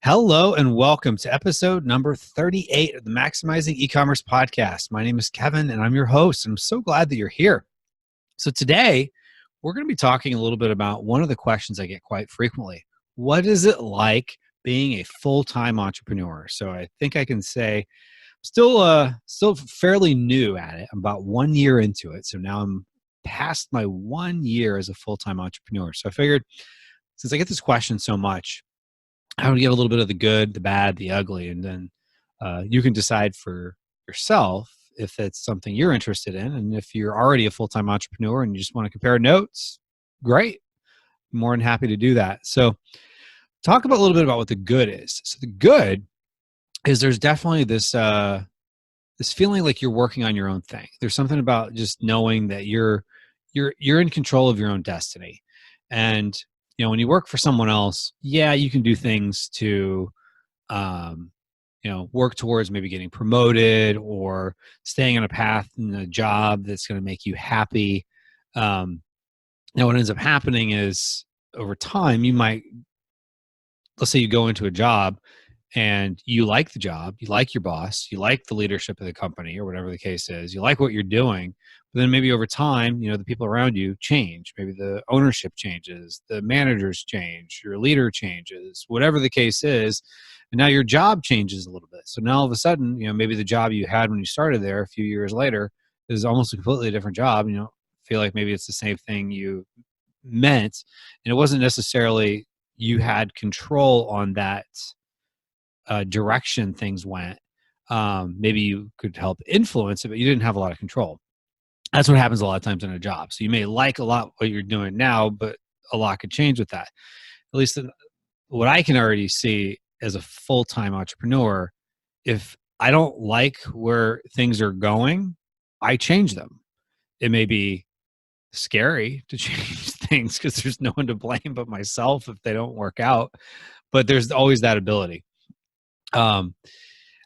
Hello and welcome to episode number 38 of the Maximizing E-commerce podcast. My name is Kevin and I'm your host. And I'm so glad that you're here. So today we're going to be talking a little bit about one of the questions I get quite frequently. What is it like being a full-time entrepreneur? So I think I can say still fairly new at it. I'm about 1 year into it. So now I'm past my 1 year as a full-time entrepreneur. So I figured since I get this question so much, I would give a little bit of the good, the bad, the ugly, and then you can decide for yourself if it's something you're interested in. And if you're already a full-time entrepreneur and you just want to compare notes, great. More than happy to do that. So talk about a little bit about what the good is. So the good is there's definitely this feeling like you're working on your own thing. There's something about just knowing that you're in control of your own destiny. And when you work for someone else, yeah, you can do things to um, work towards maybe getting promoted or staying on a path in a job that's going to make you happy. Now what ends up happening is over time, let's say you go into a job and you like the job, you like your boss, you like the leadership of the company or whatever the case is, you like what you're doing, but then maybe over time, the people around you change. Maybe the ownership changes, the managers change, your leader changes, whatever the case is, and now your job changes a little bit. So now all of a sudden, maybe the job you had when you started there a few years later is almost a completely different job. Feel like maybe it's the same thing you meant, and it wasn't necessarily you had control on that direction things went. Maybe you could help influence it, but you didn't have a lot of control. That's what happens a lot of times in a job. So you may like a lot what you're doing now, but a lot could change with that. At least what I can already see as a full-time entrepreneur, if I don't like where things are going, I change them. It may be scary to change things because there's no one to blame but myself if they don't work out, but there's always that ability.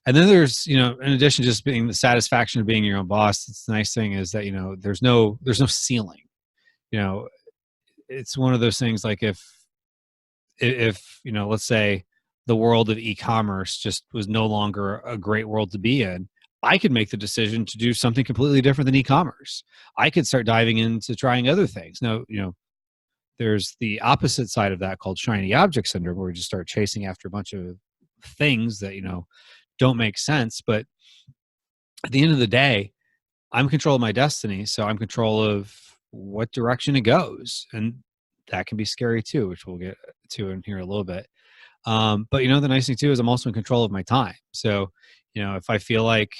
And then there's, in addition to just being the satisfaction of being your own boss, it's the nice thing is that, there's no ceiling. You know, it's one of those things like if let's say the world of e-commerce just was no longer a great world to be in, I could make the decision to do something completely different than e-commerce. I could start diving into trying other things. Now, there's the opposite side of that called shiny object syndrome, where we just start chasing after a bunch of things that, don't make sense. But at the end of the day, I'm in control of my destiny. So I'm in control of what direction it goes. And that can be scary too, which we'll get to in here a little bit. But the nice thing too is I'm also in control of my time. So, if I feel like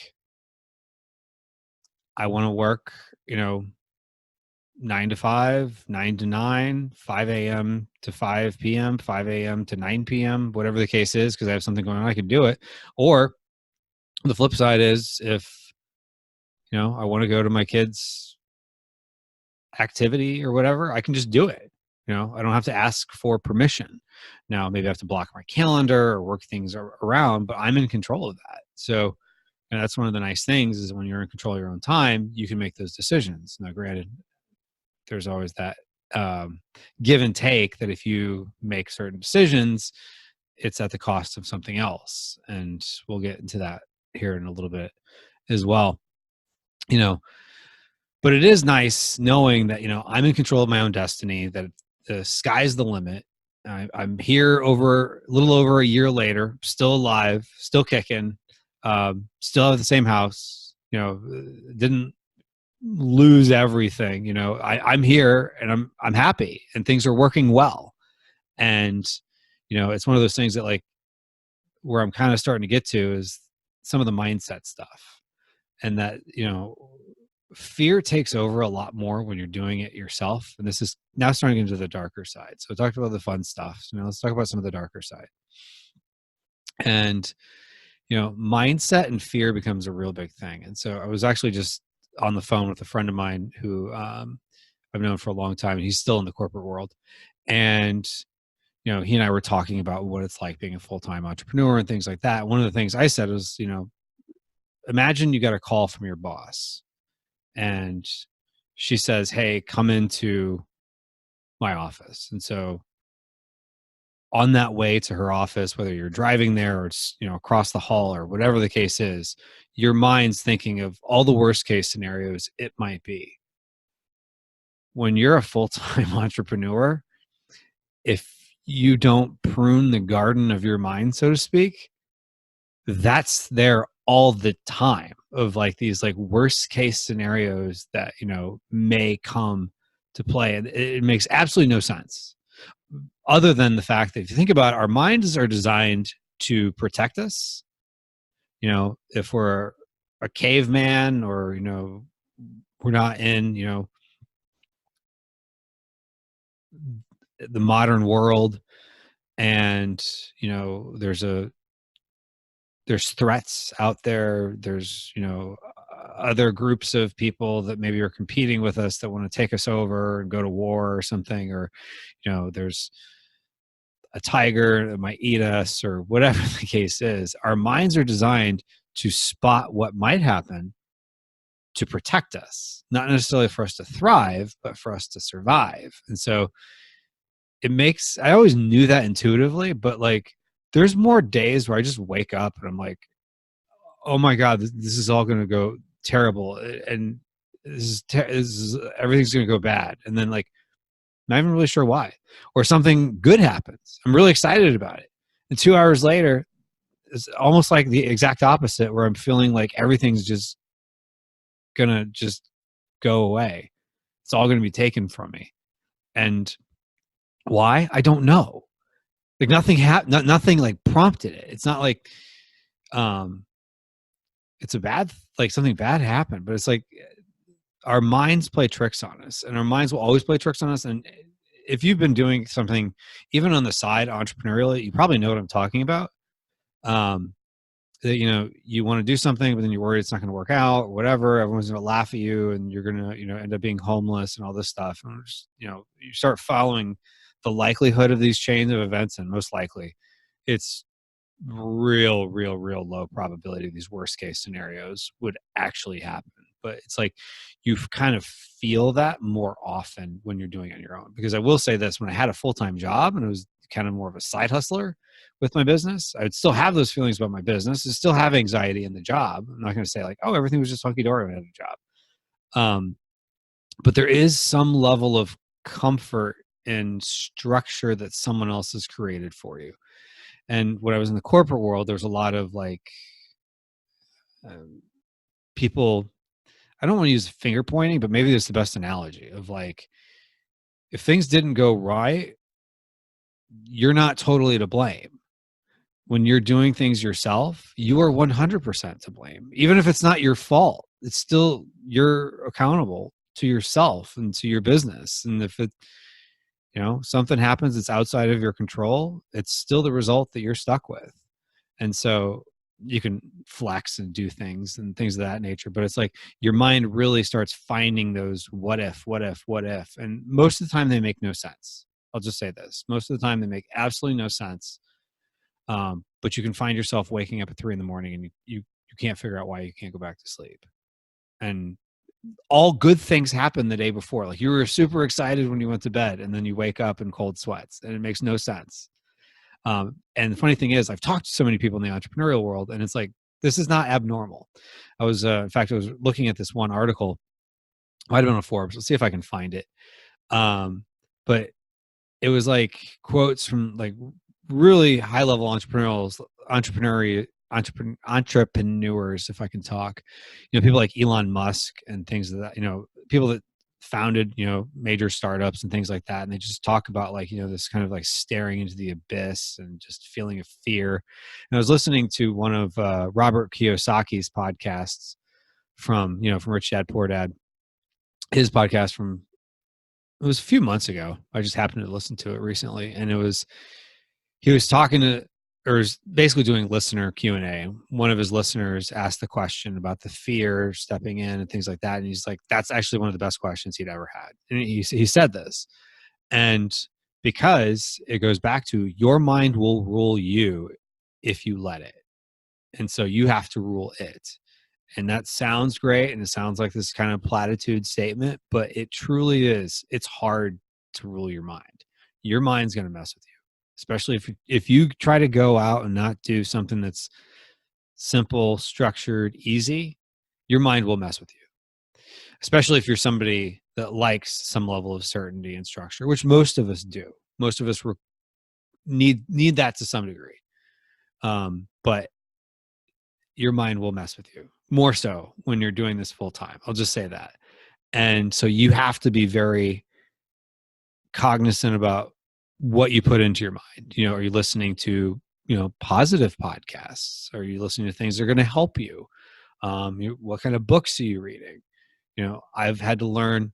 I want to work, 9 to 5, 9 to 9, 5 a.m. to 5 p.m., 5 a.m. to 9 p.m., whatever the case is, because I have something going on, I can do it. Or the flip side is if, I want to go to my kids' activity or whatever, I can just do it. I don't have to ask for permission. Now, maybe I have to block my calendar or work things around, but I'm in control of that. So, that's one of the nice things is when you're in control of your own time, you can make those decisions. Now, granted, there's always that give and take that if you make certain decisions, it's at the cost of something else. And we'll get into that here in a little bit as well. But it is nice knowing that, I'm in control of my own destiny, that the sky's the limit. I'm here a little over a year later, still alive, still kicking, still have the same house, didn't lose everything. I'm here and I'm happy and things are working well. And, it's one of those things that like where I'm kind of starting to get to is some of the mindset stuff. And that, fear takes over a lot more when you're doing it yourself. And this is now starting into the darker side. So I talked about the fun stuff. So now let's talk about some of the darker side. And, mindset and fear becomes a real big thing. And so I was actually just on the phone with a friend of mine who I've known for a long time, and he's still in the corporate world. And, he and I were talking about what it's like being a full-time entrepreneur and things like that. One of the things I said was, imagine you got a call from your boss and she says, "Hey, come into my office." And so on that way to her office, whether you're driving there or it's, across the hall or whatever the case is, your mind's thinking of all the worst case scenarios it might be. When you're a full-time entrepreneur, if you don't prune the garden of your mind, so to speak, that's there all the time of like these like worst case scenarios that, may come to play. And it makes absolutely no sense other than the fact that if you think about it, our minds are designed to protect us. If we're a caveman or, we're not in, the modern world and, there's threats out there. There's, other groups of people that maybe are competing with us that want to take us over and go to war or something, or, there's a tiger that might eat us or whatever the case is. Our minds are designed to spot what might happen to protect us, not necessarily for us to thrive, but for us to survive. And so I always knew that intuitively, but like there's more days where I just wake up and I'm like, oh my God, this is all going to go terrible. And this is everything's going to go bad. And then like, not even really sure why, or something good happens. I'm really excited about it. And 2 hours later, it's almost like the exact opposite where I'm feeling like everything's just going to just go away. It's all going to be taken from me. And why? I don't know. Like nothing happened, nothing like prompted it. It's not like, it's like something bad happened, but it's like our minds play tricks on us, and our minds will always play tricks on us. And if you've been doing something, even on the side entrepreneurially, you probably know what I'm talking about. That, you want to do something, but then you're worried it's not going to work out or whatever. Everyone's going to laugh at you and you're going to, end up being homeless and all this stuff. And just, you start following the likelihood of these chains of events, and most likely it's real low probability these worst case scenarios would actually happen. But it's like you kind of feel that more often when you're doing it on your own. Because I will say this, when I had a full-time job and it was kind of more of a side hustler with my business, I would still have those feelings about my business and still have anxiety in the job. I'm not going to say like, oh, everything was just hunky-dory when I had a job. But there is some level of comfort and structure that someone else has created for you. And when I was in the corporate world, there was a lot of like people, I don't want to use finger pointing, but maybe it's the best analogy of like, if things didn't go right, you're not totally to blame. When you're doing things yourself, you are 100% to blame. Even if it's not your fault, it's still, you're accountable to yourself and to your business. And if it, something happens that's outside of your control, it's still the result that you're stuck with. And so you can flex and do things and things of that nature, but it's like your mind really starts finding those what if. And most of the time they make no sense. I'll just say this. Most of the time they make absolutely no sense. But you can find yourself waking up at 3 a.m. and you can't figure out why you can't go back to sleep. And all good things happen the day before. Like you were super excited when you went to bed and then you wake up in cold sweats and it makes no sense. And the funny thing is I've talked to so many people in the entrepreneurial world and it's like, this is not abnormal. I was, in fact, I was looking at this one article, might have been on Forbes. Let's see if I can find it. But it was like quotes from like really high level entrepreneurs, if I can talk, people like Elon Musk and things like that, people that founded, major startups and things like that. And they just talk about like, this kind of like staring into the abyss and just feeling of fear. And I was listening to one of Robert Kiyosaki's podcasts from Rich Dad, Poor Dad, his podcast it was a few months ago. I just happened to listen to it recently. And he was talking to, or was basically doing listener Q&A. One of his listeners asked the question about the fear stepping in and things like that. And he's like, that's actually one of the best questions he'd ever had. And he said this. And because it goes back to your mind will rule you if you let it. And so you have to rule it. And that sounds great. And it sounds like this kind of platitude statement, but it truly is. It's hard to rule your mind. Your mind's going to mess with you. especially if you try to go out and not do something that's simple, structured, easy, your mind will mess with you. Especially if you're somebody that likes some level of certainty and structure, which most of us do. Most of us need that to some degree. But your mind will mess with you more so when you're doing this full time. I'll just say that. And so you have to be very cognizant about what you put into your mind. Are you listening to, positive podcasts? Are you listening to things that are going to help you? What kind of books are you reading? I've had to learn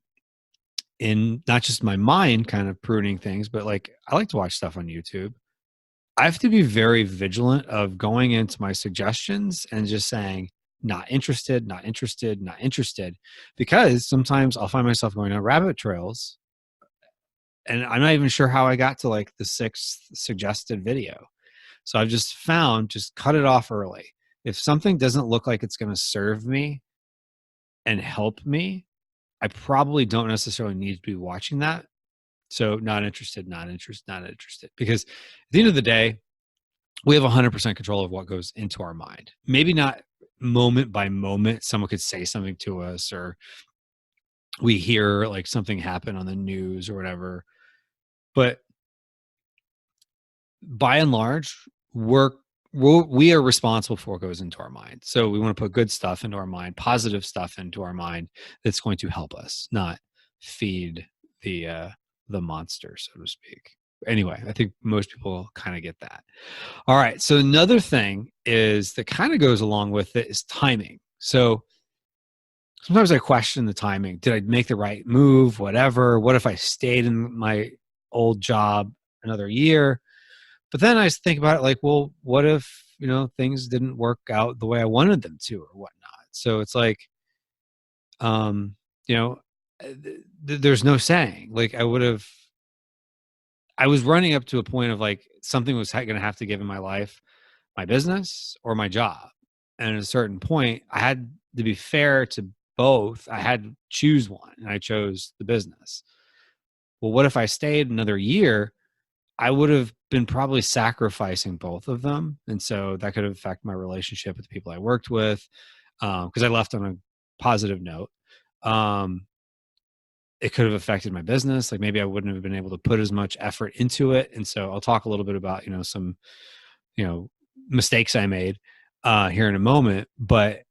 in not just my mind kind of pruning things, but like I like to watch stuff on YouTube. I have to be very vigilant of going into my suggestions and just saying, not interested, not interested, not interested, because sometimes I'll find myself going on rabbit trails and I'm not even sure how I got to like the 6th suggested video. So I've just found, just cut it off early. If something doesn't look like it's going to serve me and help me, I probably don't necessarily need to be watching that. So not interested, not interested, not interested. Because at the end of the day, we have 100% control of what goes into our mind. Maybe not moment by moment. Someone could say something to us, or we hear like something happen on the news or whatever. But by and large, we are responsible for what goes into our mind. So we want to put good stuff into our mind, positive stuff into our mind that's going to help us, not feed the monster, so to speak. Anyway, I think most people kind of get that. All right. So another thing is that kind of goes along with it is timing. So sometimes I question the timing. Did I make the right move? Whatever. What if I stayed in my old job another year? But then I think about it like, well, what if, things didn't work out the way I wanted them to or whatnot? So it's like, um, you know, there's no saying. Like I was running up to a point of like something was going to have to give in my life, my business or my job. And at a certain point, I had to be fair to both. I had to choose one, and I chose the business. Well, what if I stayed another year? I would have been probably sacrificing both of them. And so that could affect my relationship with the people I worked with, because I left on a positive note. It could have affected my business. Like maybe I wouldn't have been able to put as much effort into it. And so I'll talk a little bit about, some, mistakes I made here in a moment, but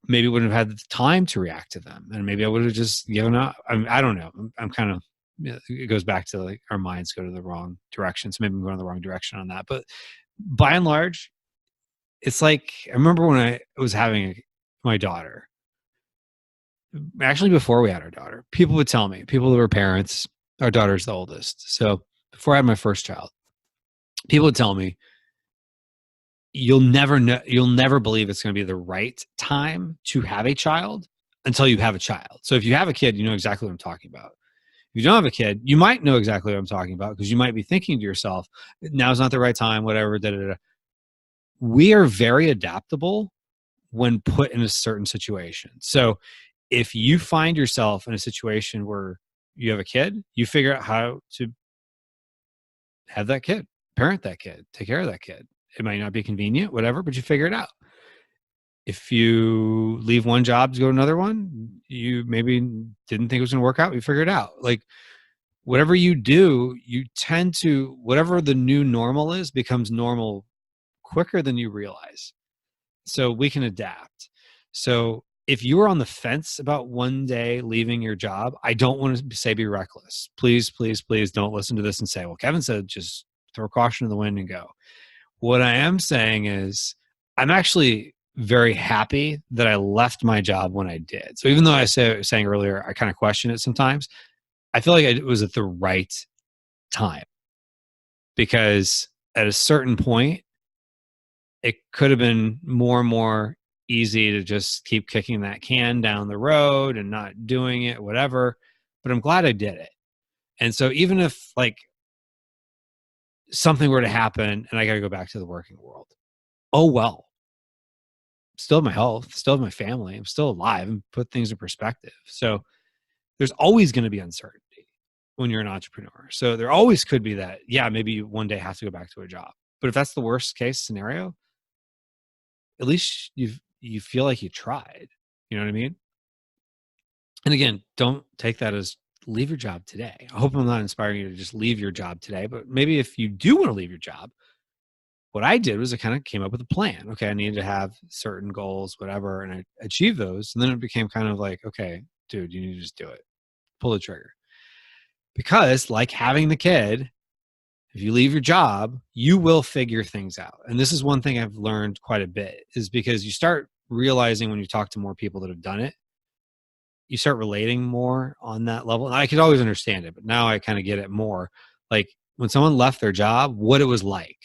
maybe wouldn't have had the time to react to them. And maybe I would have just given up. I don't know. I'm kind of, it goes back to like our minds go to the wrong direction. So maybe I'm going the wrong direction on that. But by and large, it's like, I remember when I was having my daughter, actually before we had our daughter, people would tell me, people who were parents, our daughter's the oldest. So before I had my first child, people would tell me, you'll never believe it's going to be the right time to have a child until you have a child. So if you have a kid, you know exactly what I'm talking about. If you don't have a kid, you might know exactly what I'm talking about, because you might be thinking to yourself, now's not the right time, whatever, da, da, da. We are very adaptable when put in a certain situation. So if you find yourself in a situation where you have a kid, you figure out how to have that kid, parent that kid, take care of that kid. It might not be convenient, whatever, but you figure it out. If you leave one job to go to another one, you maybe didn't think it was going to work out. You figure it out. Like whatever you do, you tend to, whatever the new normal is, becomes normal quicker than you realize. So we can adapt. So if you are on the fence about one day leaving your job, I don't want to say be reckless. Please, please, please don't listen to this and say, well, Kevin said just throw caution in the wind and go. What I am saying is I'm actually very happy that I left my job when I did. So even though I was saying earlier, I kind of question it sometimes, I feel like it was at the right time, because at a certain point, it could have been more and more easy to just keep kicking that can down the road and not doing it, whatever. But I'm glad I did it. And so even if like something were to happen and I got to go back to the working world, oh well, still have my health, still have my family, I'm still alive, and put things in perspective. So there's always going to be uncertainty. when you're an entrepreneur. So there always could be that, yeah, maybe you one day have to go back to a job. But if that's the worst case scenario, at least you feel like you tried. You know what I mean? And again, don't take that as leave your job today. I hope I'm not inspiring you to just leave your job today, but maybe if you do want to leave your job, what I did was I kind of came up with a plan. Okay, I needed to have certain goals, whatever, and I achieved those. And then it became kind of like, okay, dude, you need to just do it. Pull the trigger. Because like having the kid, if you leave your job, you will figure things out. And this is one thing I've learned quite a bit, is because you start realizing when you talk to more people that have done it, you start relating more on that level. And I could always understand it, but now I kind of get it more. Like when someone left their job, what it was like,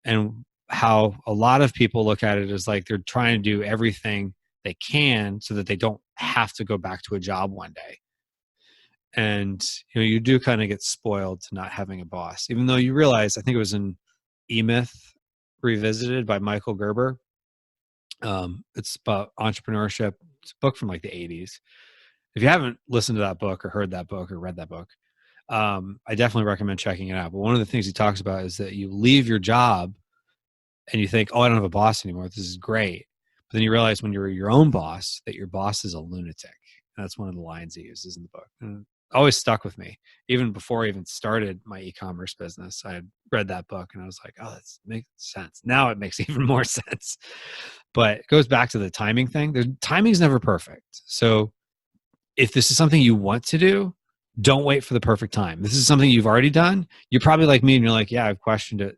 and how a lot of people look at it as like they're trying to do everything they can so that they don't have to go back to a job one day. And you do kind of get spoiled to not having a boss, even though you realize, I think it was in E-Myth Revisited by Michael Gerber. It's about entrepreneurship. It's a book from like the 80s. If you haven't listened to that book or heard that book or read that book, I definitely recommend checking it out. But one of the things he talks about is that you leave your job and you think, oh, I don't have a boss anymore. This is great. But then you realize when you're your own boss that your boss is a lunatic. And that's one of the lines he uses in the book. And it always stuck with me. Even before I even started my e-commerce business, I had read that book and I was like, oh, that makes sense. Now it makes even more sense. But it goes back to the timing thing. The timing's never perfect. So if this is something you want to do, don't wait for the perfect time. This is something you've already done. You're probably like me and you're like, yeah, I've questioned it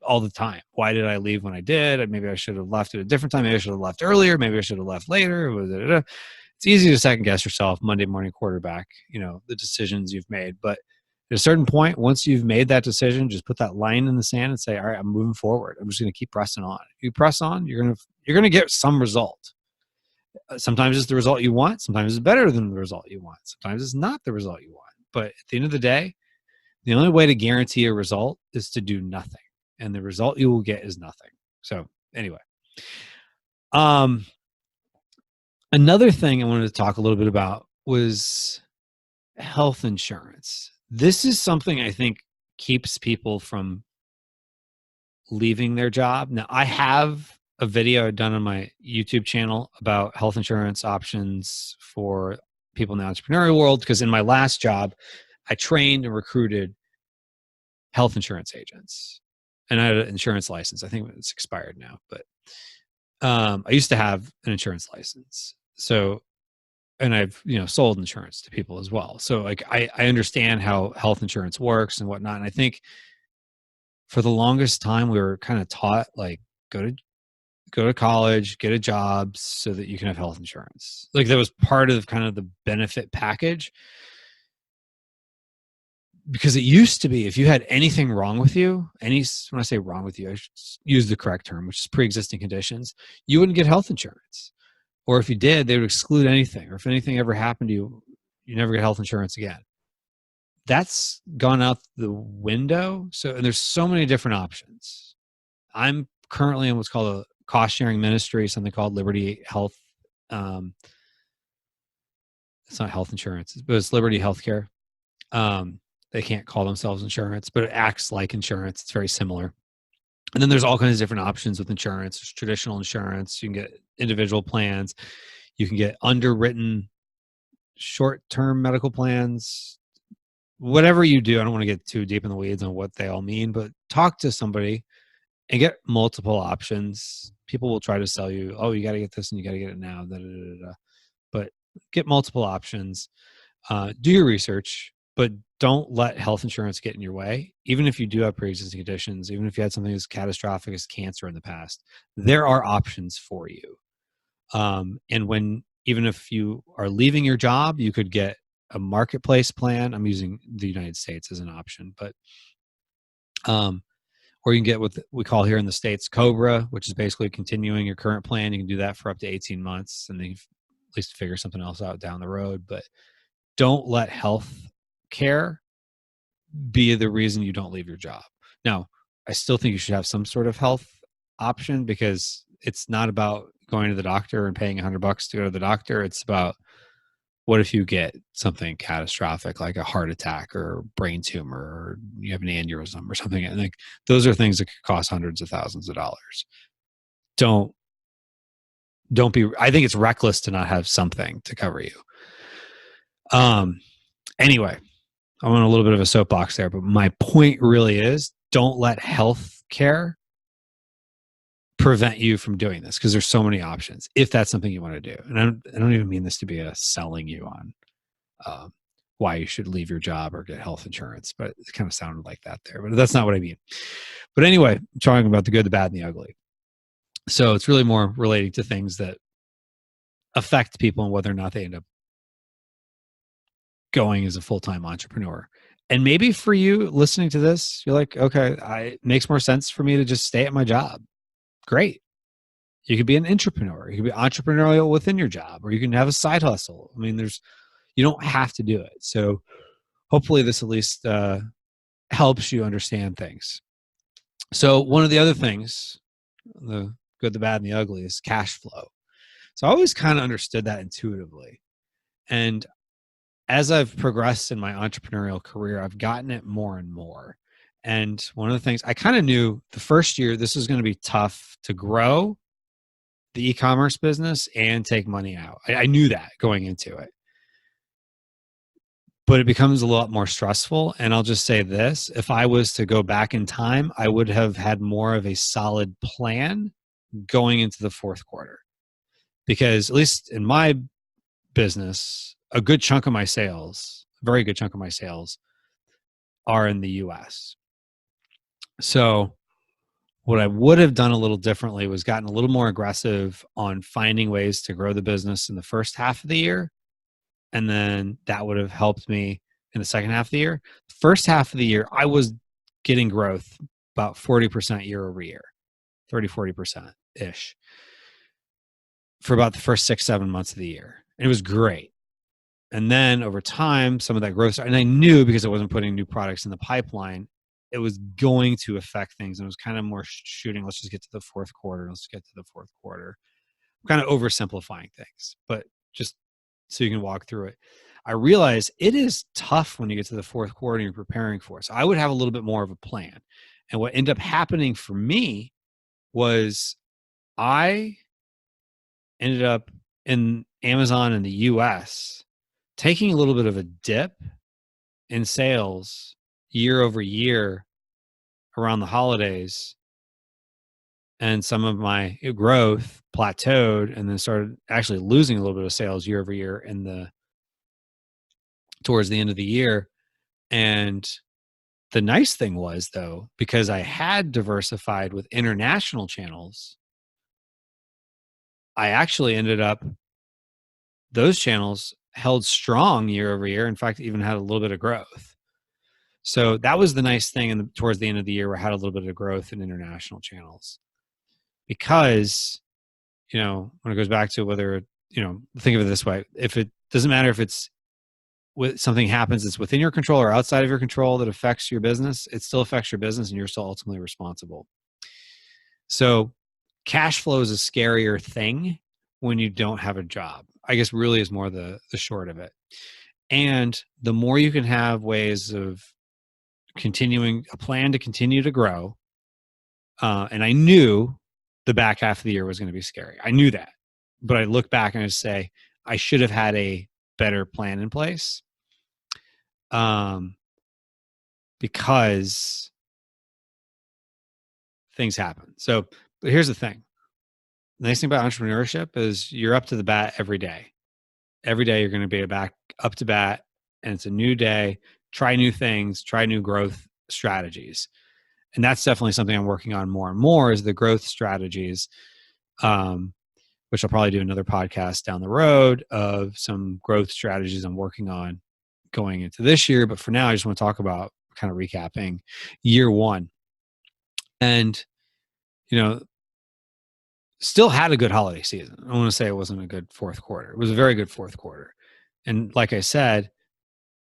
all the time. Why did I leave when I did? Maybe I should have left at a different time. Maybe I should have left earlier. Maybe I should have left later. It's easy to second guess yourself, Monday morning quarterback, the decisions you've made. But at a certain point, once you've made that decision, just put that line in the sand and say, all right, I'm moving forward. I'm just going to keep pressing on. If you press on, you're going to get some result. Sometimes it's the result you want. Sometimes it's better than the result you want. Sometimes it's not the result you want. But at the end of the day, the only way to guarantee a result is to do nothing. And the result you will get is nothing. So anyway, another thing I wanted to talk a little bit about was health insurance. This is something I think keeps people from leaving their job. Now, I have a video done on my YouTube channel about health insurance options for people in the entrepreneurial world, because in my last job, I trained and recruited health insurance agents. And I had an insurance license. I think it's expired now, but I used to have an insurance license. So, and I've, sold insurance to people as well. So like, I understand how health insurance works and whatnot. And I think for the longest time, we were kind of taught like, go to college, get a job so that you can have health insurance. Like that was part of kind of the benefit package. Because it used to be, if you had anything wrong with you, when I say wrong with you, I should use the correct term, which is pre-existing conditions, you wouldn't get health insurance. Or if you did, they would exclude anything. Or if anything ever happened to you, you never get health insurance again. That's gone out the window. And there's so many different options. I'm currently in what's called a cost-sharing ministry, something called Liberty Health. It's not health insurance, but it's Liberty Healthcare. They can't call themselves insurance, but it acts like insurance. It's very similar. And then there's all kinds of different options with insurance. There's traditional insurance. You can get individual plans. You can get underwritten short-term medical plans. Whatever you do, I don't want to get too deep in the weeds on what they all mean, but talk to somebody and get multiple options. People will try to sell you, oh, you got to get this and you got to get it now. But get multiple options. Do your research. But don't let health insurance get in your way. Even if you do have pre-existing conditions, even if you had something as catastrophic as cancer in the past, there are options for you. And even if you are leaving your job, you could get a marketplace plan. I'm using the United States as an option, but or you can get what we call here in the States COBRA, which is basically continuing your current plan. You can do that for up to 18 months, and then you at least figure something else out down the road. But don't let health care be the reason you don't leave your job. Now, I still think you should have some sort of health option, because it's not about going to the doctor and paying $100 to go to the doctor. It's about What if you get something catastrophic like a heart attack or brain tumor, or you have an aneurysm or something? And like, those are things that could cost hundreds of thousands of dollars. Don't be, I think it's reckless to not have something to cover you. Anyway, I'm on a little bit of a soapbox there, but my point really is, don't let health care prevent you from doing this, because there's so many options if that's something you want to do. And I don't even mean this to be a selling you on why you should leave your job or get health insurance, but it kind of sounded like that there, but that's not what I mean. But anyway, I'm talking about the good, the bad, and the ugly. So it's really more relating to things that affect people and whether or not they end up going as a full-time entrepreneur. And maybe for you listening to this, you're like, okay, it makes more sense for me to just stay at my job. Great. You could be an entrepreneur. You could be entrepreneurial within your job, or you can have a side hustle. I mean, you don't have to do it. So hopefully this at least helps you understand things. So one of the other things, the good, the bad, and the ugly, is cash flow. So I always kind of understood that intuitively. And as I've progressed in my entrepreneurial career, I've gotten it more and more. And one of the things I kind of knew the first year, this was going to be tough to grow the e-commerce business and take money out. I knew that going into it. But it becomes a lot more stressful. And I'll just say this, if I was to go back in time, I would have had more of a solid plan going into the fourth quarter. Because at least in my business, a good chunk of my sales, a very good chunk of my sales, are in the US. So what I would have done a little differently was gotten a little more aggressive on finding ways to grow the business in the first half of the year. And then that would have helped me in the second half of the year. First half of the year, I was getting growth about 40% year over year, 40%-ish for about the first 6-7 months of the year. And it was great. And then over time, some of that growth, and I knew because I wasn't putting new products in the pipeline, it was going to affect things. And it was kind of more shooting, let's just get to the fourth quarter. Let's get to the fourth quarter. I'm kind of oversimplifying things, but just so you can walk through it. I realize it is tough when you get to the fourth quarter and you're preparing for it. So I would have a little bit more of a plan. And what ended up happening for me was I ended up in Amazon in the US taking a little bit of a dip in sales year over year around the holidays. And some of my growth plateaued and then started actually losing a little bit of sales year over year towards the end of the year. And the nice thing was, though, because I had diversified with international channels, I actually ended up, those channels held strong year over year. In fact, even had a little bit of growth. So that was the nice thing towards the end of the year, where I had a little bit of growth in international channels. Because, when it goes back to whether, think of it this way, if it doesn't matter if it's something happens that's within your control or outside of your control that affects your business, it still affects your business and you're still ultimately responsible. So cash flow is a scarier thing when you don't have a job, I guess, really is more the short of it. And the more you can have ways of continuing a plan to continue to grow. And I knew the back half of the year was going to be scary. I knew that, but I look back and I say, I should have had a better plan in place. Because things happen. So, but here's the thing. The nice thing about entrepreneurship is you're up to the bat every day. Every day you're going to be up to bat, and it's a new day. Try new things, try new growth strategies. And that's definitely something I'm working on more and more, is the growth strategies, which I'll probably do another podcast down the road of some growth strategies I'm working on going into this year. But for now, I just want to talk about kind of recapping year one. And, still had a good holiday season. I want to say it wasn't a good fourth quarter. It was a very good fourth quarter. And like I said,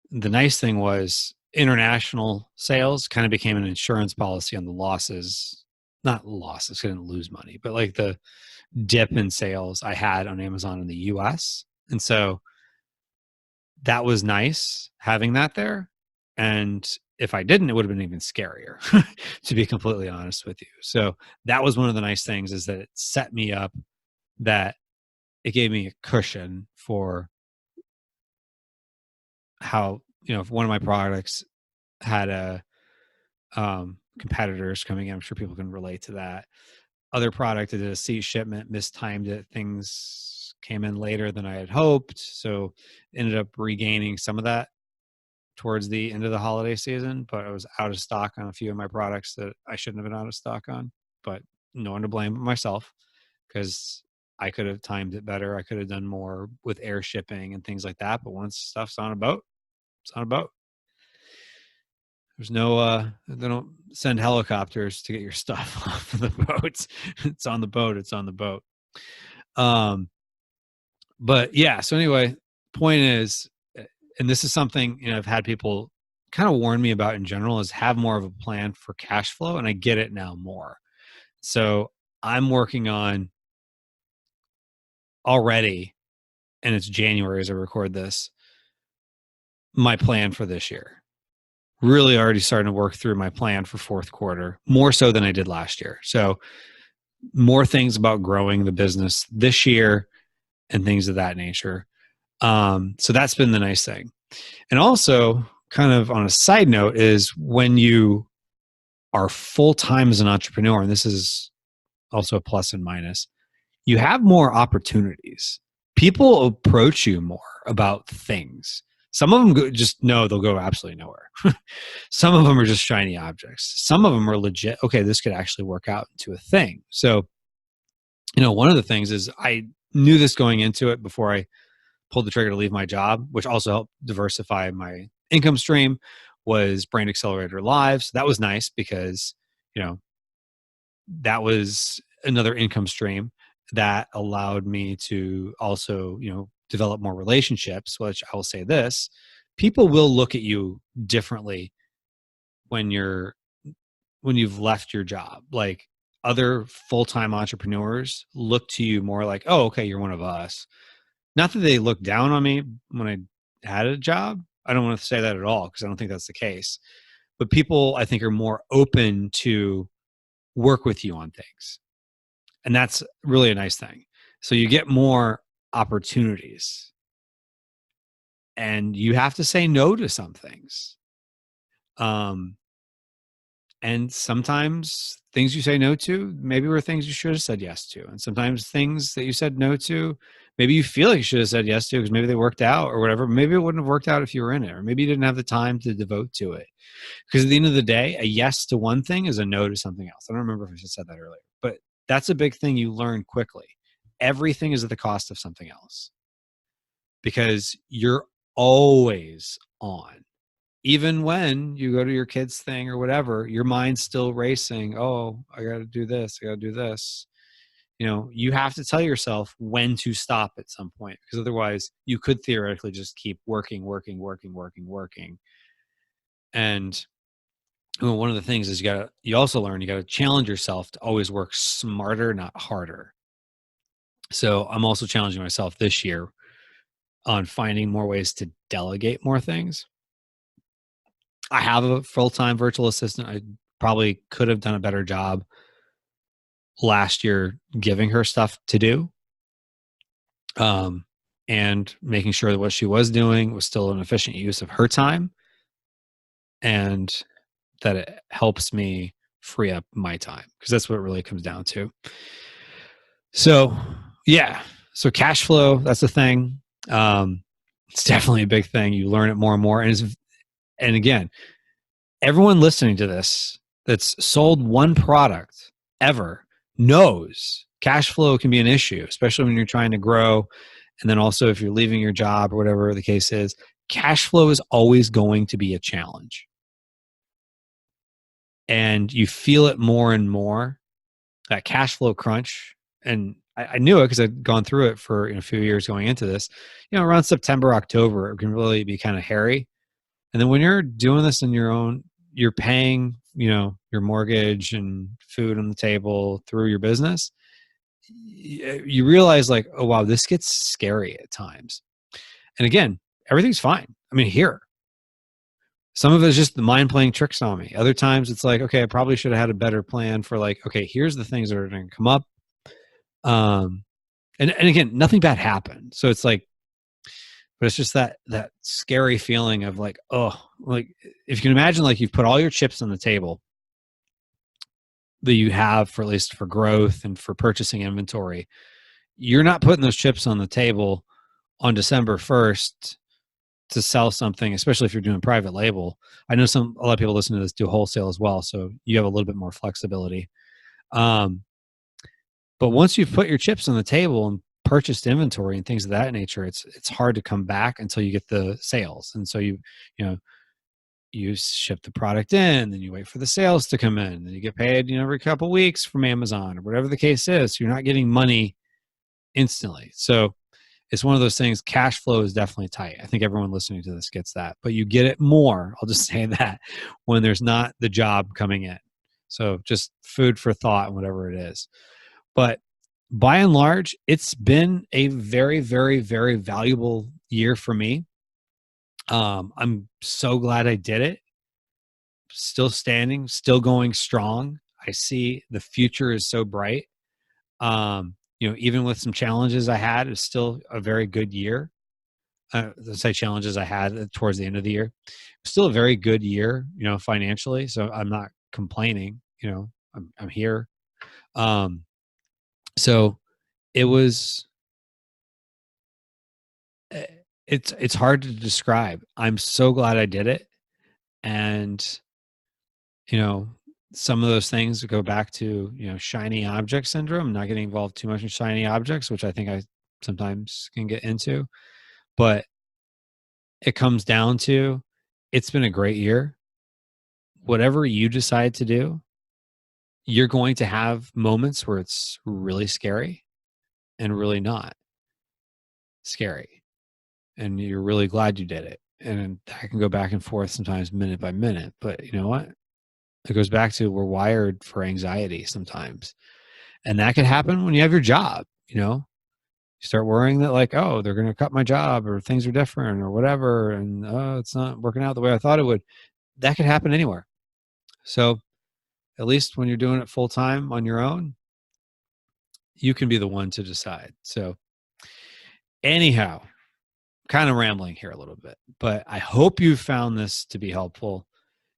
the nice thing was international sales kind of became an insurance policy on the losses, not losses, I didn't lose money, but like the dip in sales I had on Amazon in the US. And so that was nice having that there. And if I didn't, it would have been even scarier, to be completely honest with you. So that was one of the nice things, is that it set me up, that it gave me a cushion for how, if one of my products had a competitors coming in. I'm sure people can relate to that. Other product, I did a seat shipment, mistimed it. Things came in later than I had hoped. So ended up regaining some of that towards the end of the holiday season, but I was out of stock on a few of my products that I shouldn't have been out of stock on. But no one to blame but myself, because I could have timed it better. I could have done more with air shipping and things like that. But once stuff's on a boat, it's on a boat. There's no, they don't send helicopters to get your stuff off of the boats. It's on the boat. It's on the boat. Um, but yeah, so anyway, point is, and this is something, I've had people kind of warn me about in general, is have more of a plan for cash flow. And I get it now more. So I'm working on already, and it's January as I record this, my plan for this year. Really already starting to work through my plan for fourth quarter, more so than I did last year. So more things about growing the business this year and things of that nature. So that's been the nice thing. And also, kind of on a side note, is when you are full-time as an entrepreneur, and this is also a plus and minus, you have more opportunities. People approach you more about things. Some of them just know they'll go absolutely nowhere. Some of them are just shiny objects. Some of them are legit. Okay, this could actually work out into a thing. So, one of the things is, I knew this going into it before I pulled the trigger to leave my job, which also helped diversify my income stream, was Brand Accelerator Live. So that was nice because, that was another income stream that allowed me to also, develop more relationships, which I will say this: people will look at you differently when you've left your job. Like, other full-time entrepreneurs look to you more like, oh, okay, you're one of us. Not that they look down on me when I had a job. I don't want to say that at all, because I don't think that's the case. But people, I think, are more open to work with you on things. And that's really a nice thing. So you get more opportunities, and you have to say no to some things. And sometimes things you say no to maybe were things you should have said yes to. And sometimes things that you said no to, maybe you feel like you should have said yes to because maybe they worked out or whatever. Maybe it wouldn't have worked out if you were in it, or maybe you didn't have the time to devote to it. Because at the end of the day, a yes to one thing is a no to something else. I don't remember if I said that earlier, but that's a big thing you learn quickly. Everything is at the cost of something else, because you're always on. Even when you go to your kids' thing or whatever, your mind's still racing. Oh, I got to do this. I got to do this. You have to tell yourself when to stop at some point, because otherwise you could theoretically just keep working. And one of the things is you also learn, you got to challenge yourself to always work smarter, not harder. So I'm also challenging myself this year on finding more ways to delegate more things. I have a full-time virtual assistant. I probably could have done a better job last year giving her stuff to do, and making sure that what she was doing was still an efficient use of her time, and that it helps me free up my time, because that's what it really comes down to. So, yeah. So cash flow, that's a thing. It's definitely a big thing. You learn it more and more. And again, everyone listening to this that's sold one product ever knows cash flow can be an issue, especially when you're trying to grow. And then also, if you're leaving your job or whatever the case is, cash flow is always going to be a challenge. And you feel it more and more, that cash flow crunch. And I knew it because I'd gone through it for a few years going into this. Around September, October, it can really be kind of hairy. And then when you're doing this on your own, you're paying, your mortgage and food on the table through your business. You realize, like, oh, wow, this gets scary at times. And again, everything's fine. I mean, here, some of it is just the mind playing tricks on me. Other times it's like, okay, I probably should have had a better plan for like, okay, here's the things that are going to come up. Um, and again, nothing bad happened. So it's like, but it's just that scary feeling of like, oh, like if you can imagine, like you've put all your chips on the table that you have for at least for growth and for purchasing inventory. You're not putting those chips on the table on December 1st to sell something, especially if you're doing private label. I know a lot of people listening to this do wholesale as well, so you have a little bit more flexibility. But once you've put your chips on the table and purchased inventory and things of that nature, it's hard to come back until you get the sales. And so you know, you ship the product in, then you wait for the sales to come in, and you get paid, every couple of weeks from Amazon or whatever the case is. So you're not getting money instantly. So it's one of those things. Cash flow is definitely tight. I think everyone listening to this gets that, but you get it more. I'll just say that when there's not the job coming in. So just food for thought, whatever it is. But by and large, it's been a very, very, very valuable year for me. I'm so glad I did it. Still standing, still going strong. I see the future is so bright. Even with some challenges I had, it's still a very good year. Let's say challenges I had towards the end of the year, still a very good year, financially. So I'm not complaining. I'm here. So it was. It's hard to describe. I'm so glad I did it, and some of those things go back to shiny object syndrome. Not getting involved too much in shiny objects, which I think I sometimes can get into, but it comes down to it's been a great year. Whatever you decide to do, you're going to have moments where it's really scary and really not scary, and you're really glad you did it. And I can go back and forth sometimes minute by minute, but you know what? It goes back to we're wired for anxiety sometimes. And that could happen when you have your job, you start worrying that like, oh, they're going to cut my job or things are different or whatever. And oh, it's not working out the way I thought it would. That could happen anywhere. So at least when you're doing it full time on your own, you can be the one to decide. So anyhow, kind of rambling here a little bit, but I hope you found this to be helpful.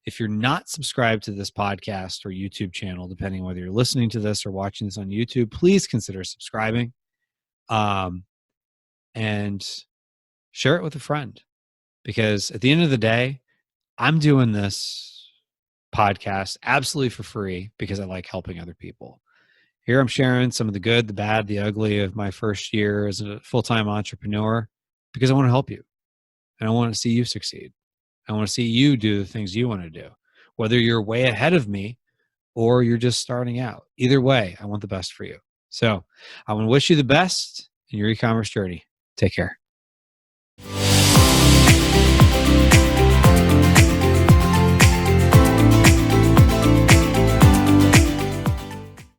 If you're not subscribed to this podcast or YouTube channel, depending on whether you're listening to this or watching this on YouTube, please consider subscribing, and share it with a friend. Because at the end of the day, I'm doing this podcast absolutely for free because I like helping other people. Here I'm sharing some of the good, the bad, the ugly of my first year as a full-time entrepreneur because I want to help you and I want to see you succeed. I want to see you do the things you want to do, whether you're way ahead of me or you're just starting out. Either way, I want the best for you. So I want to wish you the best in your e-commerce journey. Take care.